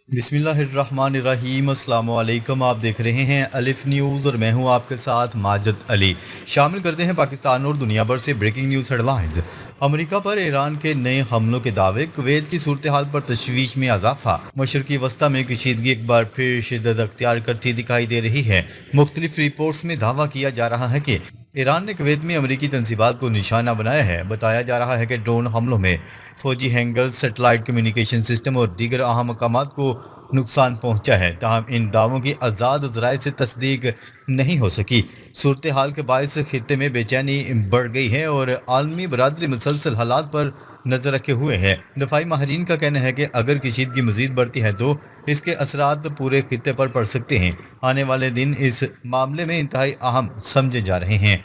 بسم اللہ الرحمن الرحیم، السلام علیکم۔ آپ دیکھ رہے ہیں الف نیوز اور میں ہوں آپ کے ساتھ ماجد علی۔ شامل کرتے ہیں پاکستان اور دنیا بھر سے بریکنگ نیوز ہیڈ لائنز۔ امریکہ پر ایران کے نئے حملوں کے دعوے، کویت کی صورتحال پر تشویش میں اضافہ، مشرقی وسطی میں کشیدگی ایک بار پھر شدت اختیار کرتی دکھائی دے رہی ہے۔ مختلف رپورٹس میں دعویٰ کیا جا رہا ہے کہ ایران نے کویت میں امریکی تنصیبات کو نشانہ بنایا ہے۔ بتایا جا رہا ہے کہ ڈرون حملوں میں فوجی ہینگرز، سیٹلائٹ کمیونیکیشن سسٹم اور دیگر اہم مقامات کو نقصان پہنچا ہے، تاہم ان دعووں کی آزاد ذرائع سے تصدیق نہیں ہو سکی۔ صورتحال کے باعث خطے میں بے چینی بڑھ گئی ہے اور عالمی برادری مسلسل حالات پر نظر رکھے ہوئے ہے۔ دفاعی ماہرین کا کہنا ہے کہ اگر کشیدگی مزید بڑھتی ہے تو اس کے اثرات پورے خطے پر پڑ سکتے ہیں۔ آنے والے دن اس معاملے میں انتہائی اہم سمجھے جا رہے ہیں۔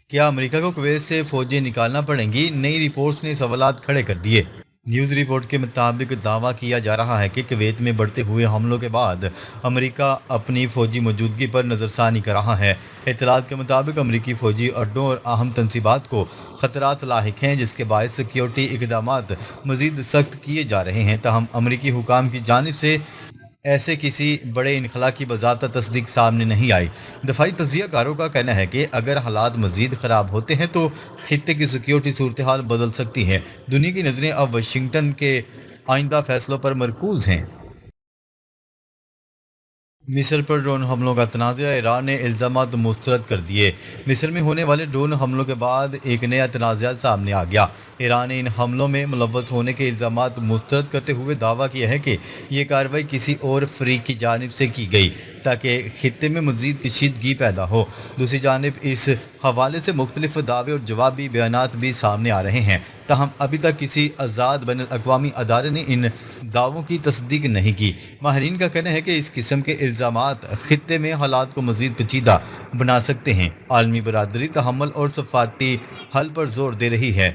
کیا امریکہ کو کویت سے فوجیں نکالنا پڑیں گی؟ نئی رپورٹس نے سوالات کھڑے کر دیے۔ نیوز رپورٹ کے مطابق دعویٰ کیا جا رہا ہے کہ کویت میں بڑھتے ہوئے حملوں کے بعد امریکہ اپنی فوجی موجودگی پر نظر ثانی کر رہا ہے۔ اطلاعات کے مطابق امریکی فوجی اڈوں اور اہم تنصیبات کو خطرات لاحق ہیں، جس کے باعث سیکیورٹی اقدامات مزید سخت کیے جا رہے ہیں، تاہم امریکی حکام کی جانب سے ایسے کسی بڑے انخلا کی باضابطہ تصدیق سامنے نہیں آئی۔ دفاعی تجزیہ کاروں کا کہنا ہے کہ اگر حالات مزید خراب ہوتے ہیں تو خطے کی سیکیورٹی صورتحال بدل سکتی ہے۔ دنیا کی نظریں اب واشنگٹن کے آئندہ فیصلوں پر مرکوز ہیں۔ مصر پر ڈرون حملوں کا تنازع، ایران نے الزامات مسترد کر دیے۔ مصر میں ہونے والے ڈرون حملوں کے بعد ایک نیا تنازع سامنے آ گیا۔ ایران نے ان حملوں میں ملوث ہونے کے الزامات مسترد کرتے ہوئے دعویٰ کیا ہے کہ یہ کارروائی کسی اور فریق کی جانب سے کی گئی تاکہ خطے میں مزید کشیدگی پیدا ہو۔ دوسری جانب اس حوالے سے مختلف دعوے اور جوابی بیانات بھی سامنے آ رہے ہیں، تاہم ابھی تک کسی آزاد بین الاقوامی ادارے نے ان دعووں کی تصدیق نہیں کی۔ ماہرین کا کہنا ہے کہ اس قسم کے الزامات خطے میں حالات کو مزید پیچیدہ بنا سکتے ہیں۔ عالمی برادری تحمل اور سفارتی حل پر زور دے رہی ہے۔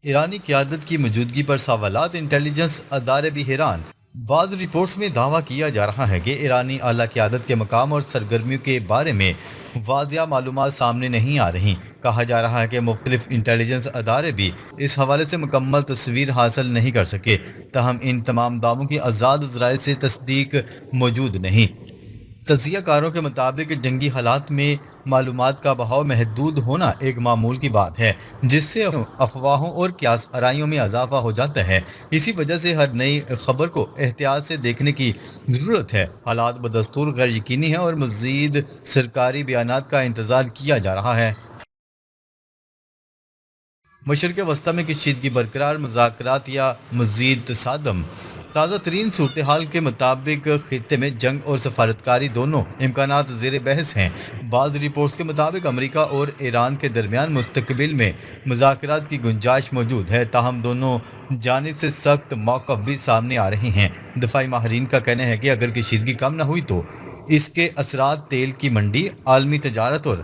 ایرانی قیادت کی موجودگی پر سوالات، انٹیلیجنس ادارے بھی حیران۔ بعض رپورٹس میں دعویٰ کیا جا رہا ہے کہ ایرانی اعلیٰ قیادت کے مقام اور سرگرمیوں کے بارے میں واضح معلومات سامنے نہیں آ رہی۔ کہا جا رہا ہے کہ مختلف انٹیلیجنس ادارے بھی اس حوالے سے مکمل تصویر حاصل نہیں کر سکے، تاہم ان تمام دعووں کی آزاد ذرائع سے تصدیق موجود نہیں۔ تجزیہ کاروں کے مطابق جنگی حالات میں معلومات کا بہاؤ محدود ہونا ایک معمول کی بات ہے، جس سے افواہوں اور قیاس آرائیوں میں اضافہ ہو جاتا ہے۔ اسی وجہ سے ہر نئی خبر کو احتیاط سے دیکھنے کی ضرورت ہے۔ حالات بدستور غیر یقینی ہیں اور مزید سرکاری بیانات کا انتظار کیا جا رہا ہے۔ مشرق وسطی میں کشیدگی برقرار، مذاکرات یا مزید تصادم؟ تازہ ترین صورتحال کے مطابق خطے میں جنگ اور سفارتکاری دونوں امکانات زیر بحث ہیں۔ بعض رپورٹس کے مطابق امریکہ اور ایران کے درمیان مستقبل میں مذاکرات کی گنجائش موجود ہے، تاہم دونوں جانب سے سخت موقف بھی سامنے آ رہے ہیں۔ دفاعی ماہرین کا کہنا ہے کہ اگر کشیدگی کم نہ ہوئی تو اس کے اثرات تیل کی منڈی، عالمی تجارت اور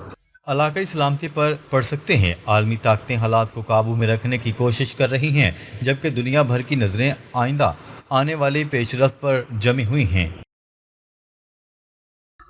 علاقائی سلامتی پر پڑ سکتے ہیں۔ عالمی طاقتیں حالات کو قابو میں رکھنے کی کوشش کر رہی ہیں، جبکہ دنیا بھر کی نظریں آئندہ آنے والی پیش رفت پر جمی ہوئی ہیں۔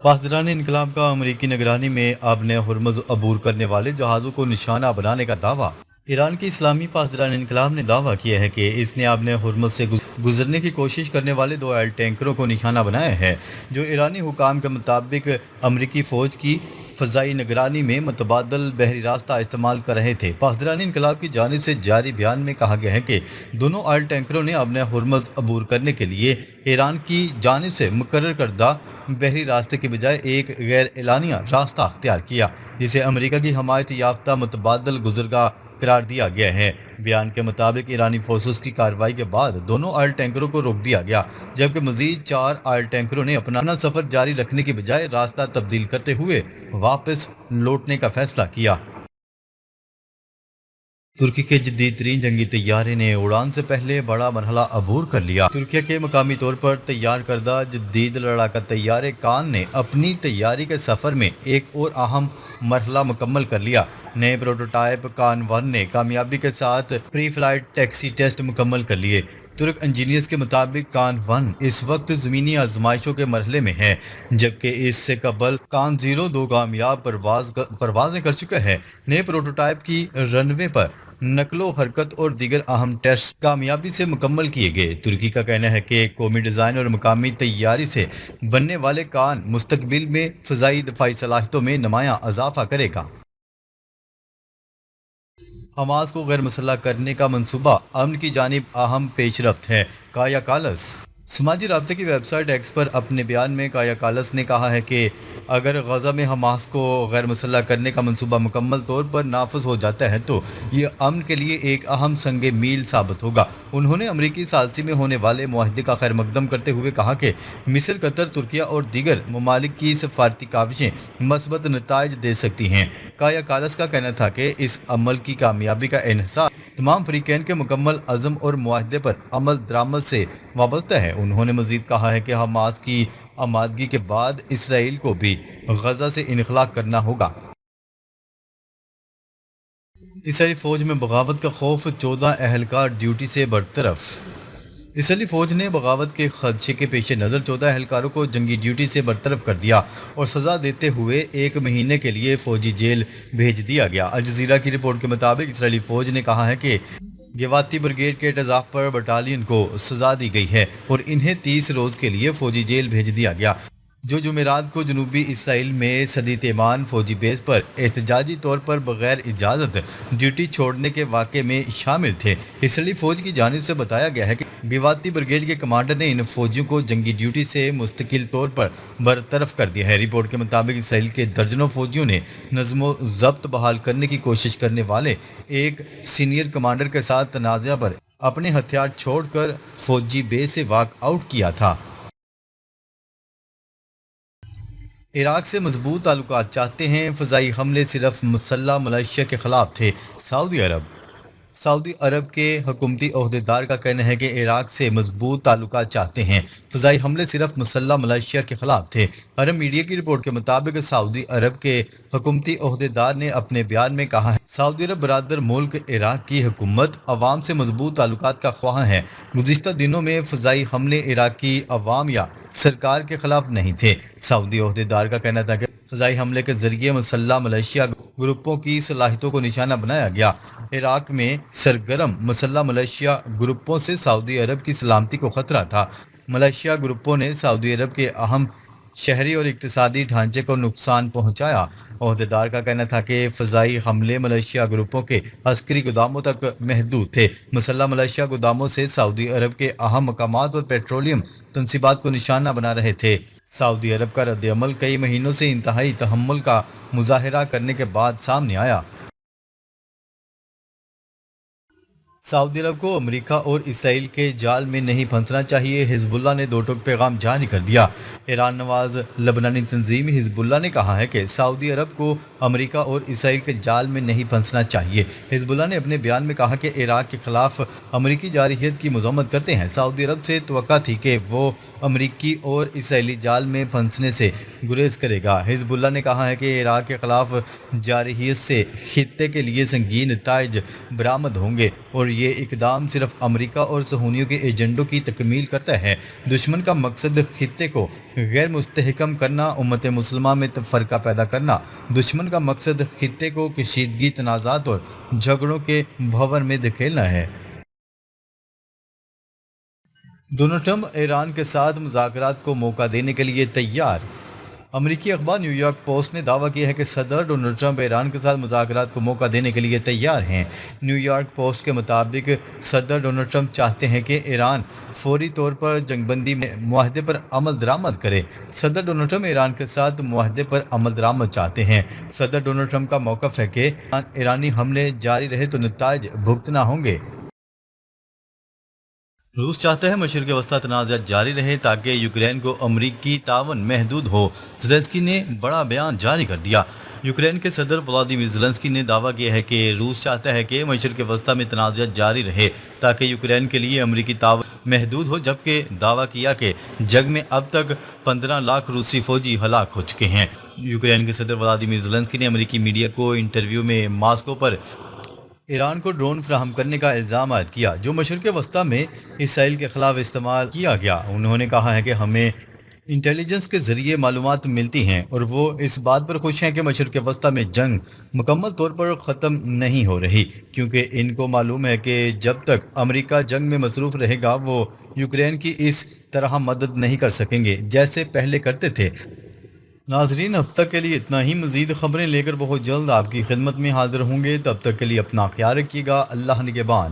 پاسداران انقلاب کا امریکی نگرانی میں ابن ہرمز عبور کرنے والے جہازوں کو نشانہ بنانے کا دعویٰ۔ ایران کی اسلامی پاسداران انقلاب نے دعویٰ کیا ہے کہ اس نے ابن ہرمز سے گزرنے کی کوشش کرنے والے 2 آئل ٹینکروں کو نشانہ بنایا ہے، جو ایرانی حکام کے مطابق امریکی فوج کی فضائی نگرانی میں متبادل بحری راستہ استعمال کر رہے تھے۔ پاسداران انقلاب کی جانب سے جاری بیان میں کہا گیا ہے کہ دونوں آئل ٹینکروں نے ابن ہرمز عبور کرنے کے لیے ایران کی جانب سے مقرر کردہ بحری راستے کے بجائے ایک غیر اعلانیہ راستہ اختیار کیا، جسے امریکہ کی حمایت یافتہ متبادل گزرگاہ قرار دیا گیا ہے۔ بیان کے مطابق ایرانی فورسز کی کارروائی کے بعد دونوں آئل ٹینکروں کو روک دیا گیا، جبکہ مزید 4 آئل ٹینکروں نے اپنا سفر جاری رکھنے کے بجائے راستہ تبدیل کرتے ہوئے واپس لوٹنے کا فیصلہ کیا۔ ترکی کے جدید ترین جنگی طیارے نے اڑان سے پہلے بڑا مرحلہ عبور کر لیا۔ ترکی کے مقامی طور پر تیار کردہ جدید لڑاکا طیارے کان نے اپنی تیاری کے سفر میں ایک اور اہم مرحلہ مکمل کر لیا۔ نئے پروٹوٹائپ کان 1 نے کامیابی کے ساتھ پری فلائٹ ٹیکسی ٹیسٹ مکمل کر لیے۔ ترک انجینئرز کے مطابق کان 1 اس وقت زمینی آزمائشوں کے مرحلے میں ہے، جبکہ اس سے قبل کان 0 2 کامیاب پروازیں کر چکا ہے۔ نئے پروٹوٹائپ کی رن وے پر نقل و حرکت اور دیگر اہم ٹیسٹ کامیابی سے مکمل کیے گئے۔ ترکی کا کہنا ہے کہ قومی ڈیزائن اور مقامی تیاری سے بننے والے کان مستقبل میں فضائی دفاعی صلاحیتوں میں نمایاں اضافہ کرے گا۔ حماس کو غیر مسلح کرنے کا منصوبہ امن کی جانب اہم پیش رفت ہے: کایا کالس۔ سماجی رابطے کی ویب سائٹ ایکس پر اپنے بیان میں کایا کالس نے کہا ہے کہ اگر غزہ میں حماس کو غیر مسلح کرنے کا منصوبہ مکمل طور پر نافذ ہو جاتا ہے تو یہ امن کے لیے ایک اہم سنگ میل ثابت ہوگا۔ انہوں نے امریکی ثالثی میں ہونے والے معاہدے کا خیر مقدم کرتے ہوئے کہا کہ مصر، قطر، ترکیہ اور دیگر ممالک کی سفارتی کاوشیں مثبت نتائج دے سکتی ہیں۔ کایا کالس کا کہنا تھا کہ اس عمل کی کامیابی کا انحصار تمام فریقین کے مکمل عزم اور معاہدے پر عمل درآمد سے وابستہ ہے۔ انہوں نے مزید کہا ہے کہ حماس کی آمادگی کے بعد اسرائیل کو بھی غزہ سے انخلا کرنا ہوگا۔ اسرائیلی فوج میں بغاوت کا خوف، 14 اہلکار ڈیوٹی سے برطرف۔ اسرائیلی فوج نے بغاوت کے خدشے کے پیش نظر 14 اہلکاروں کو جنگی ڈیوٹی سے برطرف کر دیا اور سزا دیتے ہوئے 1 مہینے کے لیے فوجی جیل بھیج دیا گیا۔ الجزیرہ کی رپورٹ کے مطابق اسرائیلی فوج نے کہا ہے کہ گواتی بریگیڈ کے ٹزاپر بٹالین کو سزا دی گئی ہے اور انہیں 30 روز کے لیے فوجی جیل بھیج دیا گیا، جو جمعرات کو جنوبی اسرائیل میں سدی تیمان فوجی بیس پر احتجاجی طور پر بغیر اجازت ڈیوٹی چھوڑنے کے واقعے میں شامل تھے۔ اسرائیلی فوج کی جانب سے بتایا گیا ہے کہ گواتی بریگیڈ کے کمانڈر نے ان فوجیوں کو جنگی ڈیوٹی سے مستقل طور پر برطرف کر دیا ہے۔ رپورٹ کے مطابق اسرائیل کے درجنوں فوجیوں نے نظم و ضبط بحال کرنے کی کوشش کرنے والے ایک سینئر کمانڈر کے ساتھ تنازعہ پر اپنے ہتھیار چھوڑ کر فوجی بیس سے واک آؤٹ کیا تھا۔ عراق سے مضبوط تعلقات چاہتے ہیں، فضائی حملے صرف مسلح ملیشیا کے خلاف تھے: سعودی عرب کے حکومتی عہدیدار کا کہنا ہے کہ عراق سے مضبوط تعلقات چاہتے ہیں، فضائی حملے صرف مسلح ملیشیا کے خلاف تھے۔ عرب میڈیا کی رپورٹ کے مطابق سعودی عرب کے حکومتی عہدیدار نے اپنے بیان میں کہا ہے سعودی عرب برادر ملک عراق کی حکومت عوام سے مضبوط تعلقات کا خواہاں ہے۔ گزشتہ دنوں میں فضائی حملے عراقی عوام یا سرکار کے خلاف نہیں تھے۔ سعودی عہدیدار کا کہنا تھا کہ فضائی حملے کے ذریعے مسلح ملیشیا گروپوں کی صلاحیتوں کو نشانہ بنایا گیا۔ عراق میں سرگرم مسلح ملیشیا گروپوں سے سعودی عرب کی سلامتی کو خطرہ تھا۔ ملیشیا گروپوں نے سعودی عرب کے اہم شہری اور اقتصادی ڈھانچے کو نقصان پہنچایا۔ عہدیدار کا کہنا تھا کہ فضائی حملے ملیشیا گروپوں کے عسکری گوداموں تک محدود تھے۔ مسلح ملیشیا گوداموں سے سعودی عرب کے اہم مقامات اور پیٹرولیم تنصیبات کو نشانہ بنا رہے تھے۔ سعودی عرب کا رد عمل کئی مہینوں سے انتہائی تحمل کا مظاہرہ کرنے کے بعد سامنے آیا۔ سعودی عرب کو امریکہ اور اسرائیل کے جال میں نہیں پھنسنا چاہیے، حزب اللہ نے 2 ٹوک پیغام جاری کر دیا۔ ایران نواز لبنانی تنظیم حزب اللہ نے کہا ہے کہ سعودی عرب کو امریکہ اور اسرائیل کے جال میں نہیں پھنسنا چاہیے۔ حزب اللہ نے اپنے بیان میں کہا کہ عراق کے خلاف امریکی جارحیت کی مذمت کرتے ہیں۔ سعودی عرب سے توقع تھی کہ وہ امریکی اور اسرائیلی جال میں پھنسنے سے گریز کرے گا۔ حزب اللہ نے کہا ہے کہ عراق کے خلاف جارحیت سے خطے کے لیے سنگین نتائج برآمد ہوں گے اور یہ اقدام صرف امریکہ اور صہیونیوں کے ایجنڈوں کی تکمیل کرتا ہے۔ دشمن کا مقصد خطے کو غیر مستحکم کرنا، امت مسلمہ میں تفرقہ پیدا کرنا۔ دشمن کا مقصد خطے کو کشیدگی، تنازعات اور جھگڑوں کے بھنور میں دھکیلنا ہے۔ ڈونلڈ ٹرمپ ایران کے ساتھ مذاکرات کو موقع دینے کے لیے تیار۔ امریکی اخبار نیو یارک پوسٹ نے دعویٰ کیا ہے کہ صدر ڈونلڈ ٹرمپ ایران کے ساتھ مذاکرات کو موقع دینے کے لیے تیار ہیں۔ نیو یارک پوسٹ کے مطابق صدر ڈونلڈ ٹرمپ چاہتے ہیں کہ ایران فوری طور پر جنگ بندی میں معاہدے پر عمل درآمد کرے۔ صدر ڈونلڈ ٹرمپ ایران کے ساتھ معاہدے پر عمل درآمد چاہتے ہیں۔ صدر ڈونلڈ ٹرمپ کا موقف ہے کہ ایرانی حملے جاری رہے تو نتائج بھگتنا ہوں گے۔ روس چاہتا ہے مشرق وسطی تنازعات جاری رہے تاکہ یوکرین کو امریکی تعاون محدود ہو۔ زیلنسکی نے بڑا بیان جاری کر دیا۔ یوکرین کے صدر ولادیمیر زیلنسکی نے دعویٰ کیا ہے کہ روس چاہتا ہے کہ مشرق وسطی میں تنازعات جاری رہے تاکہ یوکرین کے لیے امریکی تعاون محدود ہو، جبکہ دعویٰ کیا کہ جنگ میں اب تک 15 لاکھ روسی فوجی ہلاک ہو چکے ہیں۔ یوکرین کے صدر ولادیمیر زیلنسکی نے امریکی میڈیا کو انٹرویو میں ماسکو پر ایران کو ڈرون فراہم کرنے کا الزام عائد کیا جو مشرق وسطی میں اسرائیل کے خلاف استعمال کیا گیا۔ انہوں نے کہا ہے کہ ہمیں انٹیلیجنس کے ذریعے معلومات ملتی ہیں اور وہ اس بات پر خوش ہیں کہ مشرق وسطیٰ میں جنگ مکمل طور پر ختم نہیں ہو رہی، کیونکہ ان کو معلوم ہے کہ جب تک امریکہ جنگ میں مصروف رہے گا وہ یوکرین کی اس طرح مدد نہیں کر سکیں گے جیسے پہلے کرتے تھے۔ ناظرین، اب تک کے لیے اتنا ہی۔ مزید خبریں لے کر بہت جلد آپ کی خدمت میں حاضر ہوں گے، تب تک کے لیے اپنا خیال رکھیے گا۔ اللہ نگہبان۔